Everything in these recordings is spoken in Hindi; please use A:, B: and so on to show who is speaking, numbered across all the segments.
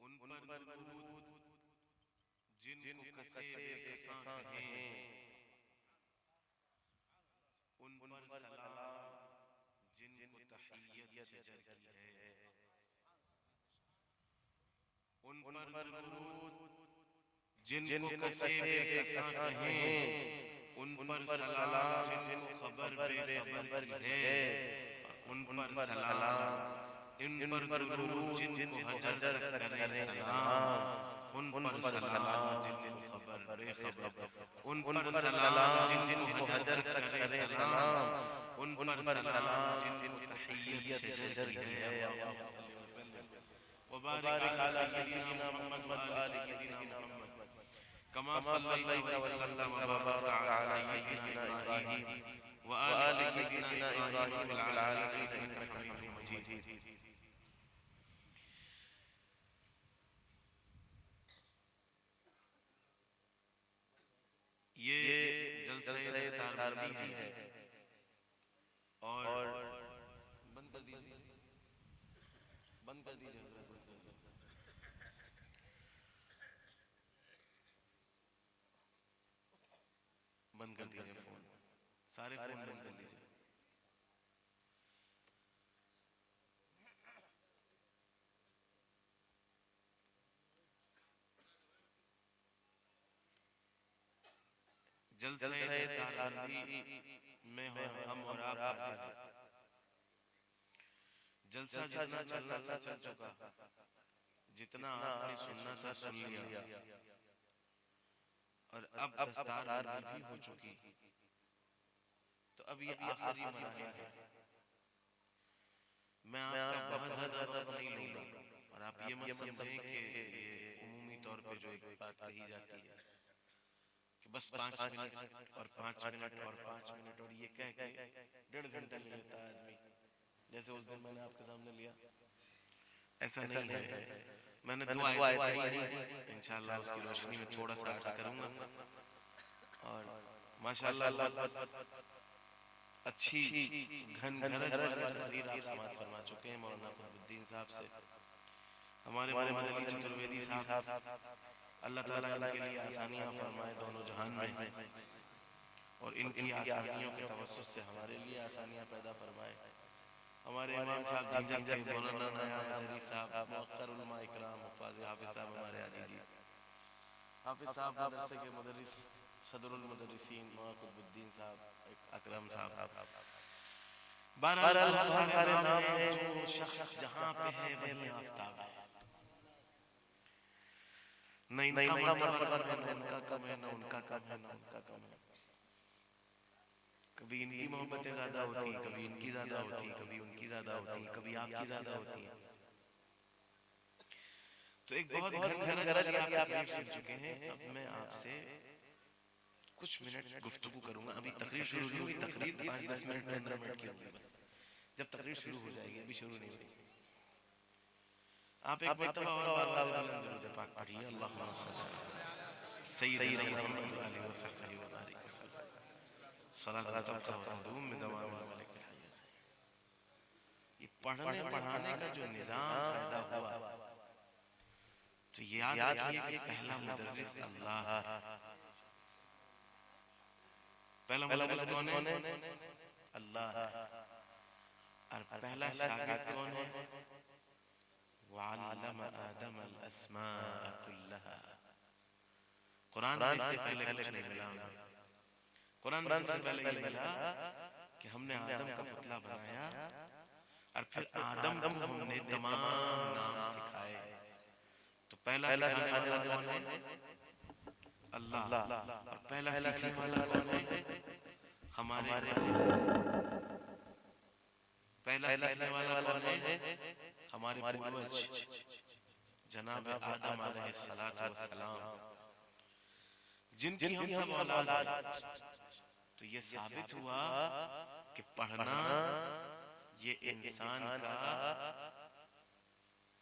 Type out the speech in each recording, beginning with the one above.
A: उन पर दुरूद जिनको कसे बेकसां हैं, उन पर सलाम जिनको तहियत से जर की है। उन पर दुरूद जिनको कसे बेकसां हैं, उन पर सलाम जिनको खबर बेखबर की है। उन पर सलाम, इन पर दुरूद जिनको हजर करे सलाम। उन पर सलाम जिनको खबर बेखबर, उन पर सलाम जिनको हजर करे सलाम। उन पर सलाम जिनको तहियत से जर की है। वबारिक अला सय्यिदिना मुहम्मद व आलि सय्यिदिना मुहम्मद कमा सल्लल्लाहु वसल्लम व बारक अला सय्यिदिना इब्राहीम व आलि सय्यिदिना इब्राहीम फिल आलमीन इन्नका हमीदुम मजीद। ये जलसा दस्तारबंदी है और बंद कर दीजिए, बंद कर दीजिए हज़रत, बंद कर दीजिए फोन, सारे फोन बंद कर लीजिए। जलसा दस्तारबंदी में हम और आप हाजिर हैं। जलसा जितना चलना था चल चुका, जितना आपने सुनना था सुन लिया, और अब दस्तारबंदी भी हो चुकी। तो अब ये आखिरी मराहिल है। मैं आपका बहुत ज्यादा वक्त नहीं लूंगा, और आप ये मत समझें कि ये उमूमी तौर पे जो एक बात कही जाती है कि बस 5 मिनट और 5 मिनट और 5 मिनट, और ये कह के 1.5 घंटा ले लेता है आदमी, जैसे उस दिन मैंने आपके सामने लिया। ऐसा नहीं है। मैंने 2 आयतें पढ़ी हैं, इंशाअल्लाह उसकी रोशनी में थोड़ा सा अर्ज करूंगा। और माशाअल्लाह अच्छी घनघरज वाली तकरीर आप समाअत फरमा चुके हैं मौलाना कुतुबुद्दीन साहब से। हमारे मोहम्मद अली चतुर्वेदी साहब, अल्लाह ताला इनके लिए आसानियां फरमाए दोनों जहान में, और इनकी आसानियों के तवस्सुस से हमारे लिए आसानियां पैदा फरमाए। हमारे इमाम साहब झिंझक के मौलाना नया हज़री साहब, मुअक्कर उलमा इकराम, हुफ़ाज़ हाफ़िज़ साहब, हमारे आजी जी हाफ़िज़ साहब, मदरसे के मुदर्रिस सदरुल मुदर्रिसीन मौलाना कुतुबुद्दीन साहब, अकरम साहब, बहरहाल बहुत सारे नाम हैं। जो शख्स जहाँ पे है वहीं आफ़ताब है। न इनका मर्तबा कम है, न उनका कम है, न उनका कम है, न उनका कम है। कभी इनकी मोहब्बतें ज्यादा होती, कभी इनकी ज्यादा होती, कभी उनकी ज्यादा होती, कभी आपकी ज्यादा होती है। तो एक बहुत घनघरज आप तकरीर सुन चुके हैं। अब मैं आपसे कुछ मिनट गुफ्तगू करूंगा। अभी तकरीर शुरू नहीं हुई, तकरीर 5-10 मिनट 15 मिनट की होगी बस। जब तकरीर शुरू हो जाएगी, अभी शुरू नहीं हुई। आप एक मरतबा और आवाज़ बुलंद दुरूद पाक पढ़िए, अल्लाहुम्मा सल्ली अला सय्यिदिना मुहम्मद व आलिहि व सहबिहि व बारिक वसल्लम सलातन तब्का व तदूम बिदवामिल मलिकिल हय्य। ये पढ़ने पढ़ाने का जो निजाम पैदा हुआ, तो याद रखिए कि पहला मुदर्रिस अल्लाह है। पहला मुदर्रिस कौन है? अल्लाह है। और पहला शागिर्द कौन है? वअल्लम आदम अल अस्माअ कुल्लहा। कुरान में इससे पहले कुछ नहीं मिला। कुरान में सबसे पहले ये मिला कि हमने आदम का पुतला बनाया और फिर आदम को हमने तमाम नाम सिखाए। तो पहला सिखाने वाला कौन है? अल्लाह। और पहला सीखने वाला कौन है? हमारे पहला सीखने वाला कौन है? हमारे पूर्वज जनाब आदम अलैहिस्सलातु वस्सलाम, जिनकी हम सब औलाद हैं। तो ये साबित हुआ कि पढ़ना ये इंसान का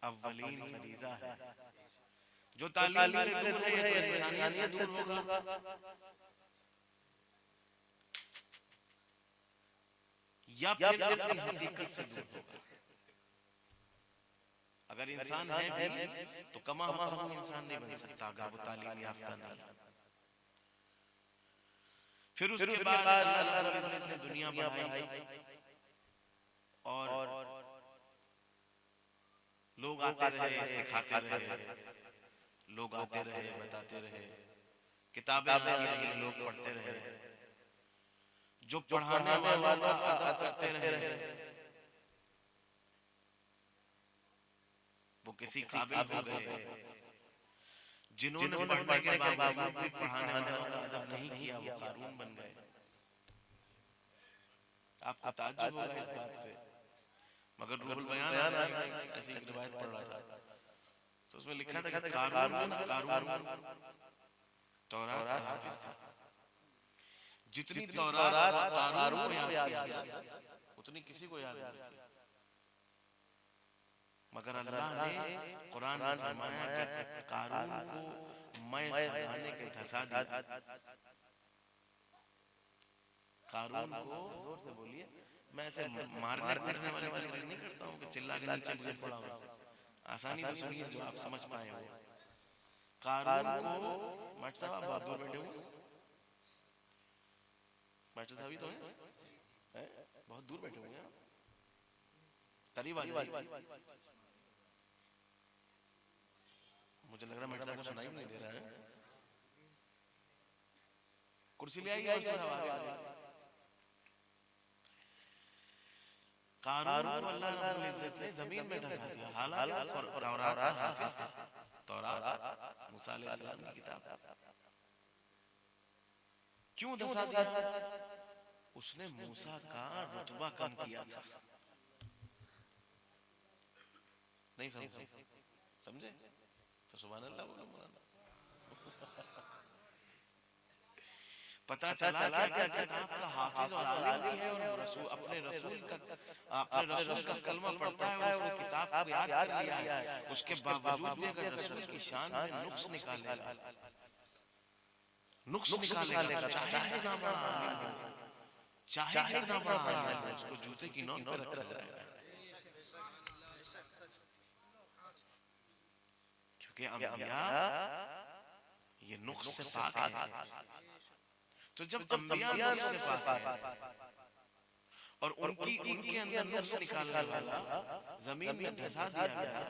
A: अव्वलीन फरीज़ा है। जो तालीम से दूर है तो इंसानियत से दूर होगा। या फिर अपनी हकीकत से दूर होगा। अगर इंसान है भी तो कमा हम इंसान नहीं बन सकता अगर वो तालीम याफ्ता नहीं। फिर उसके बाद अल्लाह रब्बुल इज्जत ने दुनिया बढ़ाई और लोग आते रहे, सिखाते रहे, लोग आते रहे, बताते रहे, किताबें आती रही, लोग पढ़ते रहे। जो पढ़ाने वालों का अदब करते रहे वो किसी काबिल हो गए। जिन्होंने पढ़ने के बावजूद भी पढ़ाने वालों का अदब नहीं किया वो कारून बन गए। आपको ताज्जुब होगा इस बात पे, मगर रूहुल बयान ऐसी एक रिवायत पढ़ रहा था तो उसमें लिखा था कि कारून जो ना, कारून तौरात का हाफिज था। जितनी तौरात कारून को याद थी उतनी किसी को याद नहीं थी। मगर अल्लाह ने कुरान में फरमाया कि कारून को मैं खजाने के धसा दिया। कारून को, जोर से बोलिए, मैं ऐसे मारने पीटने वाली तकरीर नहीं करता हूँ कि चिल्ला के नीचे मुझे पढ़ाऊं। आसानी से सुनिए जो आप समझ पाए हो। कारून को, मास्टर साहब आप दूर बैठे हो, मास्टर साहब ही तो हैं, बहुत दूर बैठे हुए हैं, करीब आ जाइए। मुझे लग रहा है मास्टर साहब को सुनाई नहीं दे रहा है। कुर्सी ले आइए मास्टर साहब, आगे आ जाइए। कारून को अल्लाह रब्बुल इज्जत ने जमीन में धसा दिया, हालांकि तौरात का हाफिज था। तौरात मूसा अलैहिस्सलाम की किताब। क्यों धसा दिया? उसने मूसा का रुतबा कम किया था। नहीं समझे तो सुभान अल्लाह बोलो मौलाना। पता चला क्या किताब का हाफिज और आलिम भी है और रसूल अपने रसूल का कलमा पढ़ता है और उसने किताब को याद कर लिया है। उसके बावजूद भी अगर रसूल की शान में नुक्स निकालेगा, चाहे जितना बड़ा आलिम हो, चाहे जितना बड़ा आलिम हो, उसको जूते की नोक पे रखा जाएगा। क्योंकि अंबिया ये नुक्स से पाक है। तो जब अंबिया नुक्स से पाक है और उनके अंदर नुक्स निकालने वाला जमीन में धसा दिया गया,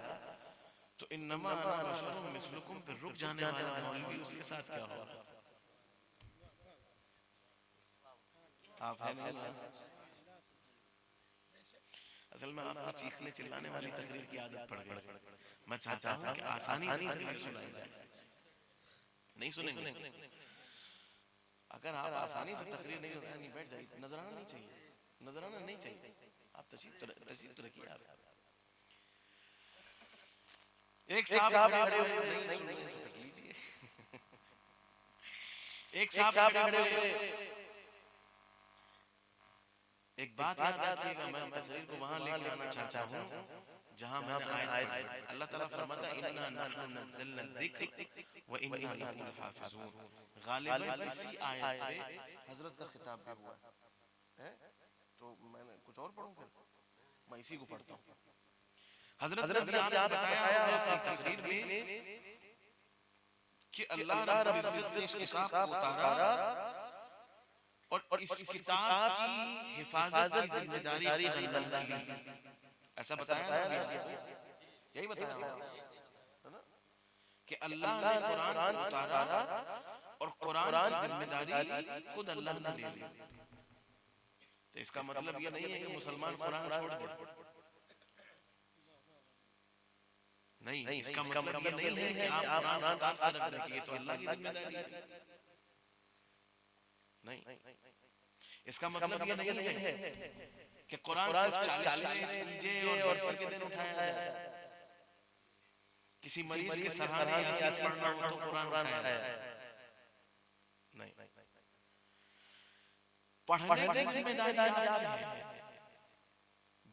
A: तो इन्नमा अना बशरुम मिस्लुकुम पे रुक जाने वाला मौलवी उसके साथ क्या होगा? आप है नहीं। असल में आपको चीखने चिल्लाने वाली तकरीर की आदत पड़ गई। मैं चाहता हूं कि आसानी से तकरीर सुनाई जाए। नहीं सुनेंगे? अगर आप आसानी से तकरीर नहीं सुनाएंगे, नहीं बैठ जाइए। नजराना नहीं चाहिए, नजराना नहीं चाहिए। आप तशरीफ तो रखिए। आप एक साहब खड़े हुए नहीं सुन रहे तो कट लीजिए। एक साहब खड़े हुए एक बात याद रखिएगा, मैं तकरीर को वहां लेके आना चाहता हूं जहां मैंने आयत पढ़ी। अल्लाह ताला फरमाता है इन्ना नहनु नज़्ज़लना ज़िक्र व इन्ना लहु लहाफ़िज़ून। गालिबन इसी आयत पे हजरत का खिताब भी हुआ है। तो मैंने कुछ और पढ़ूं, फिर मैं इसी को पढ़ता हूं। हजरत ने बताया होगा अपनी तकरीर में कि अल्लाह रब्बुल इज्जत ने इस किताब को उतारा और इस किताब की हिफाजत की जिम्मेदारी खुद अल्लाह ने ली। ऐसा बताया ना, यही बताया है ना कि अल्लाह ने कुरान को उतारा और कुरान की जिम्मेदारी खुद अल्लाह ने ले ली। तो इसका मतलब ये नहीं है कि मुसलमान कुरान छोड़ दे, नहीं, इसका मतलब ये नहीं है कि आप कुरान उतार कर रख दें कि ये तो अल्लाह की जिम्मेदारी है। नहीं, इसका मतलब ये नहीं है कि कुरान सिर्फ 40वें तीजे और बरसी के दिन उठाया जाए। किसी मरीज के सहारे यासीन पढ़ना हो तो कुरान उठाया जाए। नहीं, पढ़ने की जिम्मेदारी आपकी है,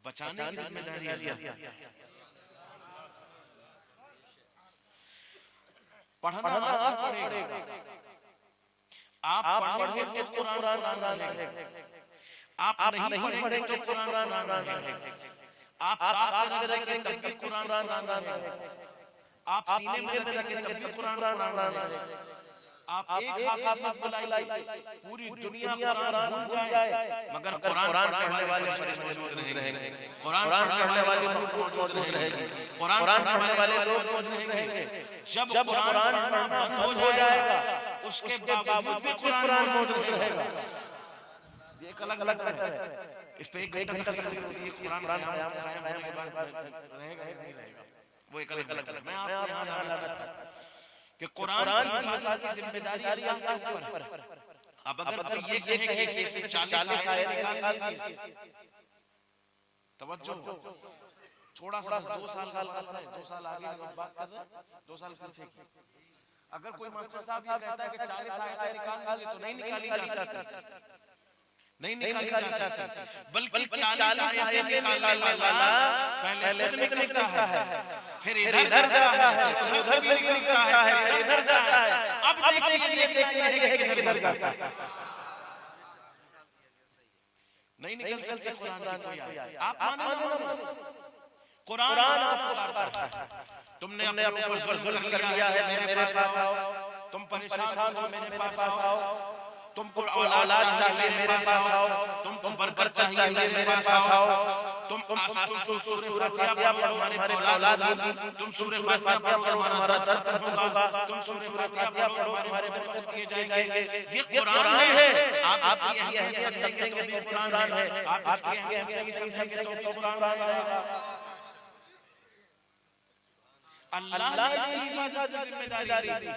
A: बचाने की जिम्मेदारी अल्लाह की है। पढ़ना आप पढ़ेगा, आप पढ़ेंगे तो कुरान रहेगा, आप नहीं पढ़ेंगे तो कुरान रहेगा। आप ताक पे रख देंगे तब भी कुरान रहेगा, आप सीने में रखेंगे तब भी कुरान रहेगा। आप एक हाफिज मत बुलाइए, पूरी दुनिया कुरान भूल जाए मगर कुरान पढ़ने वाले फरिश्ते मौजूद रहेंगे, कुरान पढ़ने वाले लोग मौजूद रहेंगे, कुरान पढ़ने वाले लोग मौजूद रहेंगे। जब कुरान पढ़ना बंद हो जाएगा उसके बावजूद भी कुरान मौजूद रहेगा। ये एक अलग अलग है। इस पे एक घंटा तक कुरान कायम होने के बाद रहेगा नहीं रहेगा, वो एक अलग अलग है। मैं आपको यहाँ लाना चाहता हूँ कि कुरान की हिफाजत की जिम्मेदारी अल्लाह के ऊपर है। अब अगर कोई ये कहे कि इसमें से 40 आयत निकाल दीजिए, तवज्जो, थोड़ा सा 2 साल का वक्त है, 2 साल आगे की बात कर रहे हैं, 2 साल पीछे की। अगर कोई मास्टर साहब ये कहता है कि 40 आयतें निकाल दीजिए, तो नहीं निकाली जा सकती, नहीं निकाली जा सकती, बल्कि 40 आयतें निकालने वाला पहले खुद निकलता है, फिर इधर जाता है, फिर उधर से भी निकलता है, फिर इधर जाता है। अब देखिए ये किधर जाता है, नहीं निकल सकते कुरान की कोई आयत। आप माने ना माने, कुरान आपको पुकारता है। तुमने अपने ऊपर जुल्म कर लिया है, मेरे पास आओ। तुम परेशान हो, मेरे पास आओ। तुमको औलाद चाहिए, मेरे पास आओ। तुमको बरकत चाहिए, मेरे पास आओ। तुम सूरह फातिहा पढ़ो, हमारे औलाद होगी। तुम सूरह फातिहा पढ़ो, हमारा दर्द खत्म होगा। तुम सूरह फातिहा पढ़ो, हमारे बरकत किए जाएंगे। ये कुरान है। आप इसकी अहमियत समझेंगे तो भी कुरान है, आप इसकी अहमियत नहीं समझेंगे तो भी कुरान रहेगा। अल्लाह ने इसकी हिफाजत की जिम्मेदारी दी।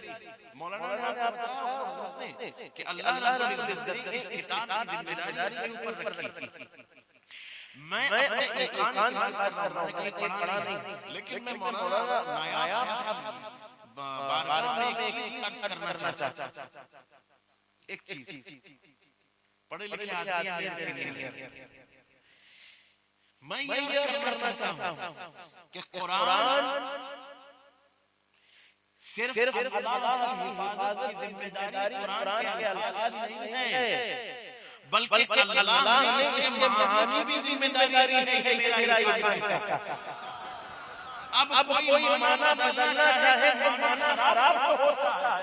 A: मौलाना ने आपको बताया हजरत ने कि अल्लाह रब्बुल इज्जत ने इस किताब की जिम्मेदारी अपने ऊपर रखी। मैं अपने ईकान की बात कर रहा हूं, कहीं पढ़ा नहीं, लेकिन मैं मौलाना नायाब साहब बारगाह में एक चीज अर्ज करना चाहता हूं। एक चीज पढ़े लिखे आदमी हैं सीनियर, मैं ये अर्ज करना चाहता हूं कि कुरान सिर्फ अल्लाह की हिफाजत की जिम्मेदारी कुरान के अल्फाज नहीं है, बल्कि अल्लाह ने इसके मानी की भी जिम्मेदारी है कि मेरा ईकान है। अब कोई माना बदलना चाहे तो माना खराब हो सकता है,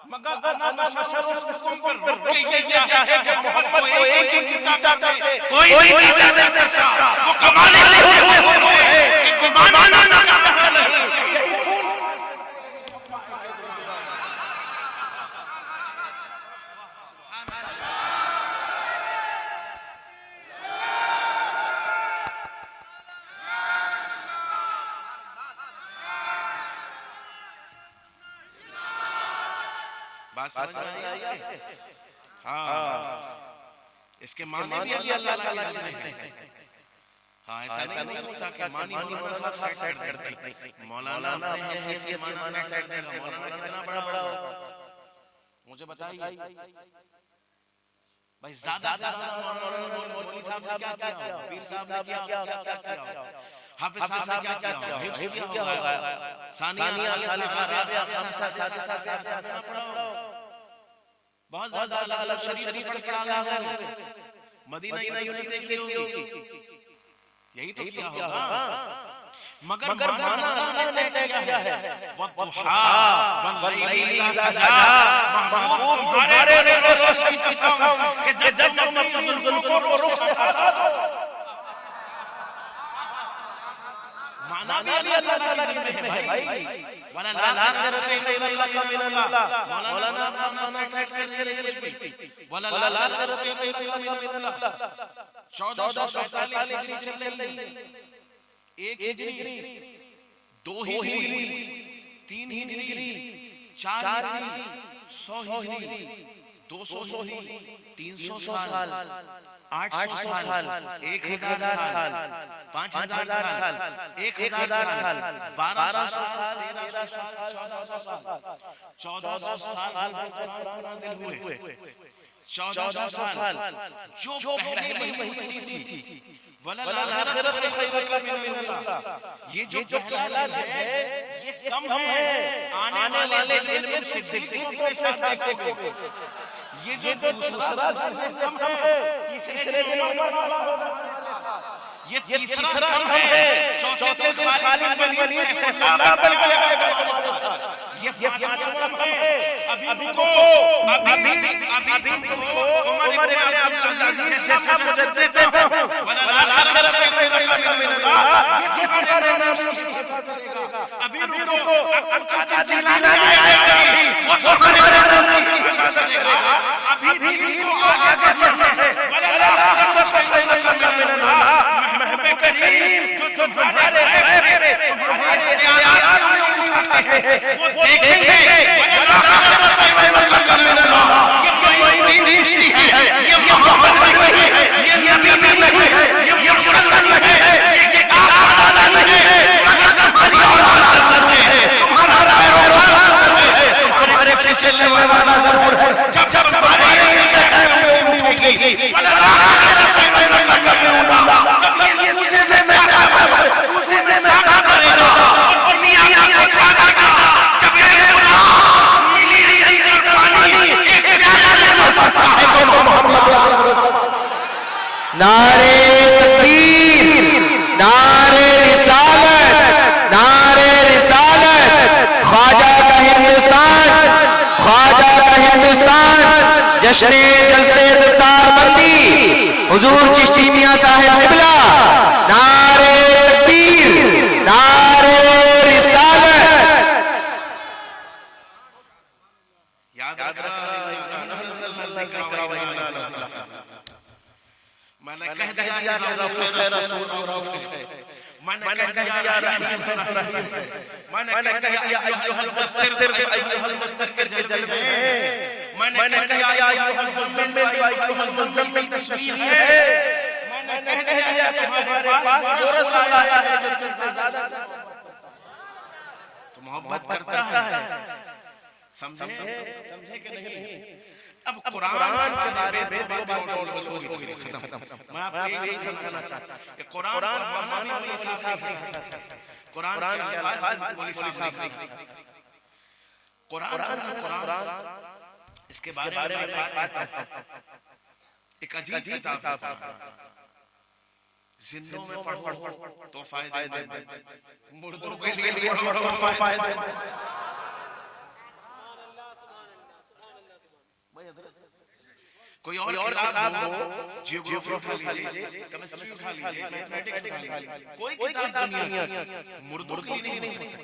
A: मगर अना बशरुकुम पर रुक के ये चाहे कि मोहब्बत को एक ही नीचा चाहे, कोई नहीं चाह सकता। वो कमाल है कि कोई माना ना चाहता नहीं। बात समझ में आई है? हाँ, इसके माने भी अल्लाह ताला की जिम्मे है। हाँ, ऐसा नहीं हो सकता कि मानी मौलाना साहब साइड कर दे। मौलाना अपने हैसियत से माना साइड कर देगा। मौलाना कितना बड़ा होगा मुझे बताइए। भाई ज्यादा से ज्यादा मौलवी साहब ने क्या किया, पीर साहब ने क्या किया, हाफिज साहब ने क्या किया, हिफ्ज किया होगा, सानिया बहुत ज्यादा अल्लाह शरीफ पढ़ के आ गए, मदीना यूनिवर्सिटी देखी होगी, यही तो किया होगा। मगर माना अल्लाह ने तय किया है, वद्दुहा वल्लैली इज़ा सजा, महबूब तुम्हारे रोशन की कसम कि जब अपनी जुल्फों को रुख हटा दो। माना भी अल्लाह ताला की जिम्मे है भाई, वला लाज़िम खैरुका मिनल्लाह, मौलाना साहब अपना सेट करके कुछ भी, वला लाज़िम खैरुका मिनल्लाह। 1445 हिजरी चल रही, 1 हिजरी, 2 हिजरी, 3 हिजरी, 4 हिजरी, 100 हिजरी, 200 हिजरी, 300 साल, 800 साल, 1000 साल, 5000 साल, 1000 साल, 1200 साल, 1300 साल, 1400 साल कुरान नाज़िल हुए, 1400 साल जो पहले वही उतरी थी, वलल आखिरतु खैरुका मिनल्लाह, ये जो पहला है ये कम है, आने वाले दिन में सिद्दीकों के साथ देखोगे, ये जो दूसरा दिन कम है, तीसरे दिन ये तीसरा कम है, चौथे दिन खालिद बिन वलीद से मुकाबला बन गया, ये पांचवा कम है। अभी रुको, अभी तुमको उमर इब्न अब्दुल अजीज जैसा मुजद्दिद देते हो, वला आखिरतु खैरुका मिनल्लाह, ये तुम्हारे नाम की हिफाजत करेगा। अभी रुको, अब्दुल कादिर जिलानी आएगा, वो तुम्हारे नाम की हिफाजत करेगा। अभी दीन को आगे बढ़ना है, वला आखिरतु खैरुका मिनल्लाह, महबूब करीम जो तुम्हारे गैब तुम्हारे इख्तियारात में उठाते हैं वो देखेंगे, वला आखिरतु खैरुका मिनल्लाह, ये कोई दीन सृष्टि है, ये मोहम्मद नहीं है, ये नबी नहीं है, ये मुरसल नहीं है, ये किताब वाला नहीं है, मगर तुम्हारी औलाद नहीं है, तुम्हारा पैरोकार नहीं है, तुम्हारे पीछे चलने वाला जरूर है। जब जब तुम्हारी उठेगी, वला आखिरतु खैरुका मिनल्लाह, जब ये मुझे से तुझे से साझा करेगा और दुनिया का दिखा देगा, जब ये गुनाह मिली नहीं पानी एक प्याला में मसता है तो मोहम्मद।
B: नारे तकबीर, नारे रिसालत, नारे रिसालत, ख्वाजा का हिंदुस्तान, ख्वाजा का हिंदुस्तान, जश्न जलसे दस्तारबंदी हुजूर चिश्ती मियां साहिब किबला, नारे तकबीर, नारे रिसालत।
A: याद रखना, मैंने कह दिया कि रऊफ है, मैंने कह दिया या रहीम है, मैंने कह दिया या अय्युहल मुदस्सिर के जलवे हैं, मैंने कह दिया या अय्युहल मुज़म्मिल तस्वीर है, मैंने कह दिया कि हमारे पास वो रसूल आया है जो सबसे ज्यादा तो मोहब्बत करता है। समझे कि नहीं? अब कुरान के बारे में खत्म। मैं आपको यही समझाना चाहता हूं कि कुरान का माना भी मौलवी साहब नहीं, कुरान की अल्फाज भी मौलवी साहब नहीं, कुरान इसके बारे में बात करता हूं। एक अजीब किताब है, जिंदों में पढ़ो तो फायदे, मुर्दों के लिए पढ़ो तो फायदे। कोई और किताब हो, जियोग्राफी उठा लीजिए, केमिस्ट्री उठा लीजिए, मैथमेटिक्स उठा लीजिए, कोई किताब दुनिया की मुर्दों के लिए नहीं हो सकती।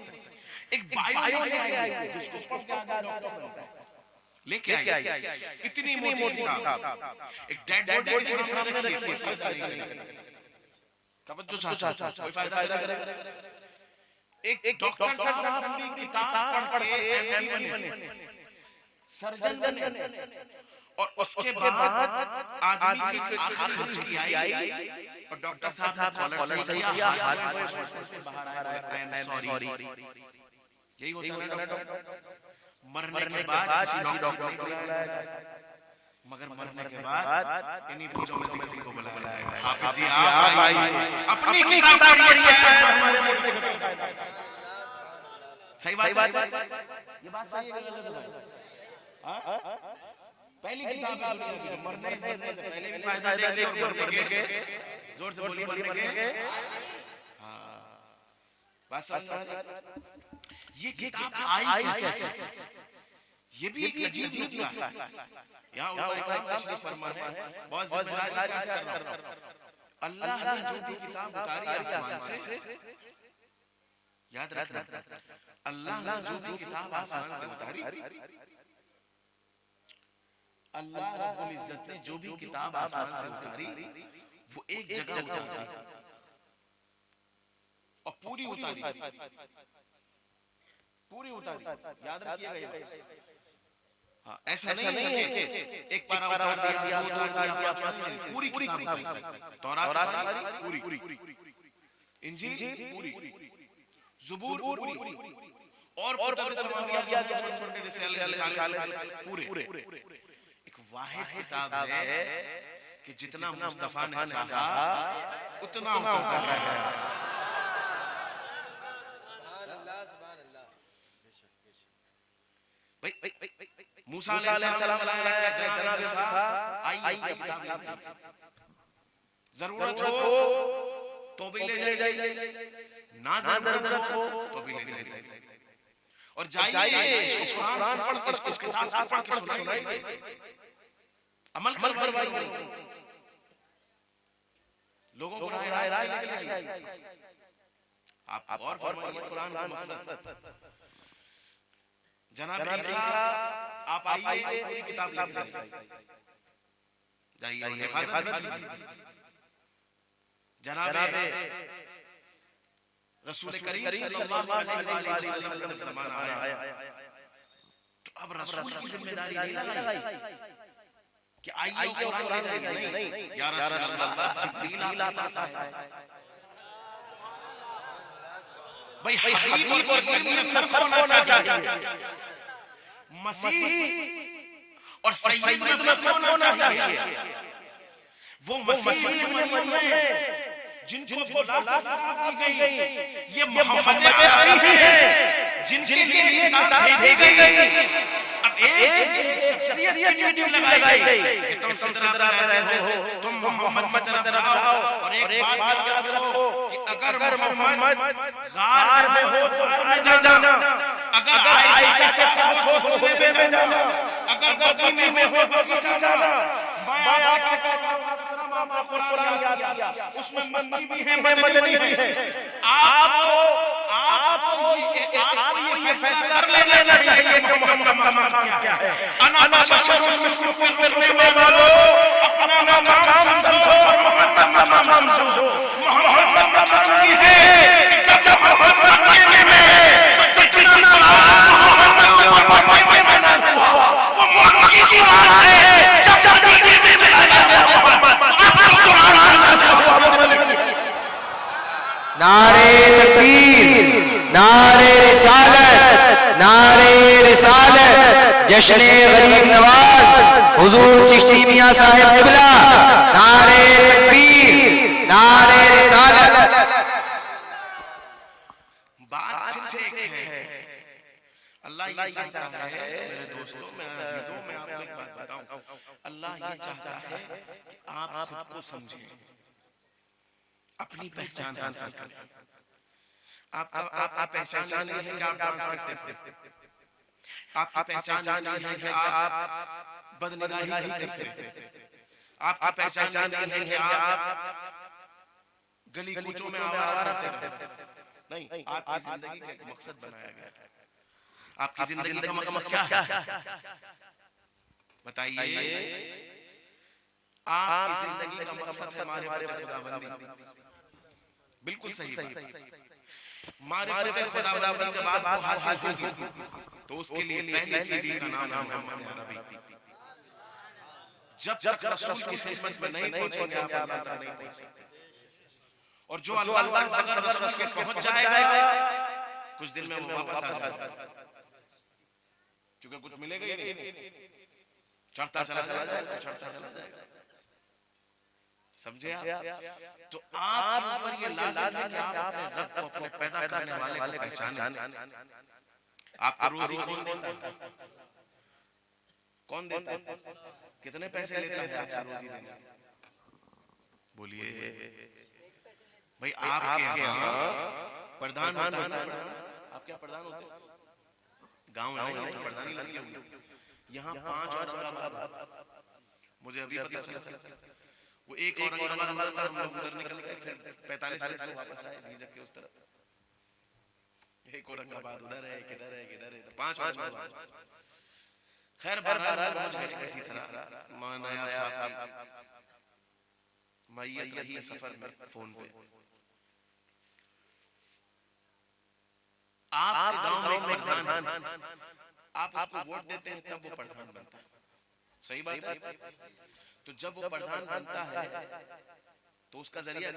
A: एक बायो जिसको पढ़ के आदमी डॉक्टर बनता है, लेके आइए इतनी मोटी किताब, एक डेड बॉडी के सामने रखिए, कोई फायदा नहीं, तवज्जो चाहता कोई फायदा करेगा। एक डॉक्टर साहब पूरी किताब पढ़ के एमडी बने, सर्जन बने, और उसके बाद आदमी की आंख खुल की आई और डॉक्टर साहब ने कॉलर सही किया, हाथ में बाहर आया, आई एम सॉरी। यही होता है डॉक्टर, मरने के बाद किसी डॉक्टर को बुलाया, मगर मरने के बाद इन्हीं बच्चों में से किसी को बुलाया जाएगा। हाफिज जी आप आइए, अपनी किताब पढ़िए, सही बात है, ये बात सही है गलत है? पहली किताब है दुनिया की, मरने से पहले भी फायदा देगी और मरने के, जोर से बोलिए, मरने के, हाँ बात समझ। ये किताब आई कैसे? ये भी एक अजीब मुद्दा है। यहाँ उलमा तशरीफ फरमा है, बहुत जिम्मेदारी से अर्ज कर रहा हूँ। अल्लाह ने जो भी किताब उतारी आसमान से, याद रखना, अल्लाह ने जो भी किताब आसमान से उतारी, अल्लाह रब्बुल इज्जत ने जो भी किताब आसमान से उतारी वो एक जगह उतारी और पूरी उतारी, पूरी उतारी, याद रखिएगा। हाँ, ऐसा नहीं है कि एक पारा उतार दिया, दो उतार दिया, पांच नहीं, पूरी किताब उतारी। तौरात उतारी पूरी, इंजील पूरी, ज़बूर पूरी, और कुतुब समाविया छोटे-छोटे रिसाले पूरे। एक वाहिद किताब है कि जितना मुस्तफा ने चाहा उतना उतारा है। मूसा अलैहिस्सलाम जनाब मूसा आइए किताब लीजिए, जरूरत हो तो भी ले जाइए, ना जरूरत हो तो भी ले जाइए, और जाइए इसको कुरान पढ़ के, इसको किताब पढ़ के सुनाइए, अमल करवाइए, लोगों को राह दिखाइए। आप गौर फरमाइए कुरान का मकसद। जनाब ईसा आप आइए, पूरी किताब लेकर जाइए, हिफाजत कीजिए। जनाब रसूल करीम सल्लल्लाहु अलैहि वसल्लम का जब ज़माना आया तो अब रसूल की जिम्मेदारी नहीं लगाई कि आइए कुरान ले जाइए, नहीं, या रसूल अल्लाह जिब्रील आपके पास आए, भाई हबीब और नबी में फर्क होना चाहिए, मसीह और सैयद में फर्क होना चाहिए। वो मसीह है जिनको बुला दी गई, ये मोहम्मद अरबी है जिनके लिए किताब भेजी गई। अब एक शख्सियत की ड्यूटी लगाई गई कि तुम सिदरा पे रहते हो, तुम मोहम्मद की तरफ जाओ, और एक बात याद रखो कि अगर मोहम्मद गार में हो तो गार में जाना, अगर आयशा से हो तो हुजरे में जाना, अगर बकी में हो तो बकी जाना। मैं आपको कुरान याद किया, उसमें मक्की भी है, मदनी भी है। आपको ये फैसला कर लेना चाहिए कि मोहम्मद का मकाम क्या है। अना बशरुन मिस्लुकुम करने वालों, अपना मकाम समझो और मोहम्मद का मकाम समझो। मोहम्मद का मकाम ये है कि जब मोहम्मद मक्के में है तो जितना मोहम्मद मक्के में ना हुआ वो मक्की की बात है। जब मदीने में आया मोहम्मद, अब
B: नारे तकबीर, नारे रिसालत, नारे रिसालत, जश्न गरीब नवाज हुजूर चिश्ती मियां साहिब क़िबला, नारे तकबीर, नारे रिसालत।
A: बात सिर्फ एक है, अल्लाह ये चाहता है मेरे दोस्तों, मैं अजीजों, मैं आपको एक बात बताऊं, अल्लाह ये चाहता है कि आप खुद को समझें, अपनी पहचान हासिल करें। आपकी पहचान नहीं है कि आप डांस करते थे, आपकी पहचान नहीं है कि आप बदनिगाही करते थे, आपकी पहचान नहीं है कि आप गली कूचों में आवारा करते थे। नहीं, आपकी जिंदगी का एक मकसद बनाया गया है। आपकी जिंदगी का मकसद क्या है बताइए? आपकी जिंदगी का मकसद है मारिफत खुदाबंदी। बिल्कुल सही बात। मारिफत खुदाबंदी जब आपको हासिल होगी तो उसके लिए पहली सीढ़ी का नाम है मोहम्मद अरबी। जब तक रसूल की खिदमत में नहीं पहुंचेंगे आप अल्लाह तक नहीं पहुंच सकते। और जो अल्लाह तक अगर रसूल के पहुंच जाएगा कुछ दिन में वो वापस आ जाएगा, क्योंकि कुछ मिलेगा ही नहीं। चढ़ता चला जाएगा तो चढ़ता चला जाएगा, समझे आप? तो आपके ऊपर ये लाजिम है कि आप अपने रब को, अपने पैदा करने वाले को पहचानें। आपको रोजी कौन देता है? कौन देता है? कितने पैसे लेता है आपसे रोजी देने? बोलिए भाई। आपके यहाँ प्रधान होता है ना, आप क्या प्रधान होते हैं? गांव नहीं प्रधानी लगती होगी। यहाँ 5 औरंगाबाद, मुझे अभी पता चला। वो एक औरंगाबाद उधर था, हम लोग उधर निकल गए, फिर 45 मिनट में वापस आए झीझक के उस तरफ। एक औरंगाबाद उधर है, किधर है, किधर है, 5 औरंगाबाद। खैर बहरहाल पहुंच गए किसी तरह। मौलाना साहब की मैयत रही सफर में फोन पे। आपके गांव में प्रधान, आप उसको वोट देते हैं तब वो प्रधान बनता है, सही बात है। तो जब वो प्रधान बनता है तो उसका जरिया